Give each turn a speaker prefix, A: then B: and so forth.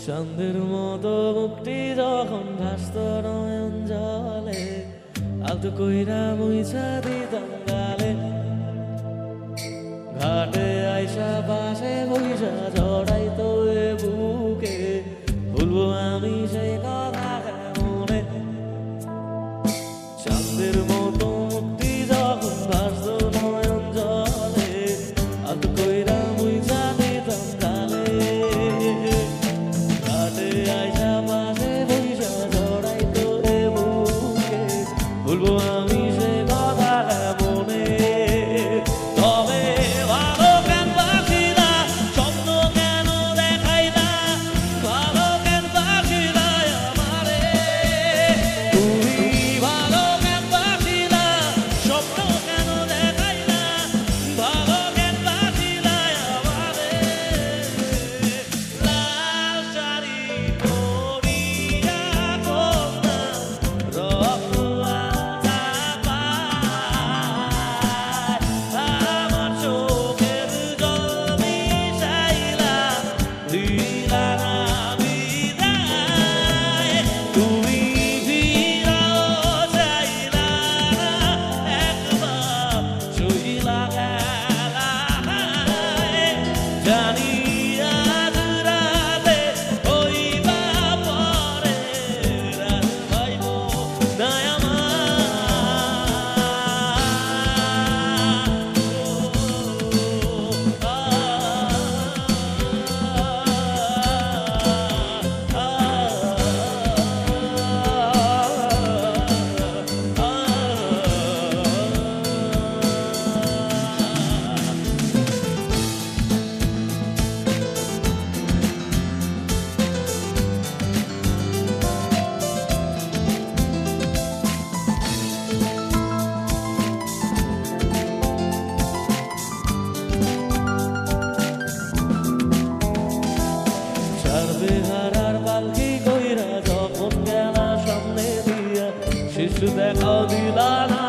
A: চাঁদের মতো মুক্তি যখন ভাসত নয়ন জলে আলতো কইরা মুইছা দিতাম গালে ঘাটে আইসা পাশে বইসা জড়াইতো এ বুকে ভুলবো আমি সেই কথা মনে চাঁদের মতো মুক্তি যখন ভাসত নয়ন জলে আলতো কইরা মুইছা দিতাম গালে ঘাটে আইসা পাশে বইসা জড়াইতো এ বুকে ভুলবো আমি সেই কথা মনে তবে ভালো কেন বাসিলা স্বপ্ন কেন দেখাইলা ভালো কেন বাসিলা আমারে তুমি ভালো কেন বাসিলা স্বপ্ন কেন দেখাইলা ভালো কেন বাসিলা আমারে লাল শাড়ি পরিয়া কন্যা রক্তওয়ালা আমার চোখের জল মিশাইলা দিলা না বিদায় তুমি ফিরাও চাইলা না একবার চইলা গেলা জানি আজ রাতে হইবা পরে রাত পাইব না বেহারার পালকি কইরা যখন গেলা সামনে দিয়া শিশু দেখা দিলা না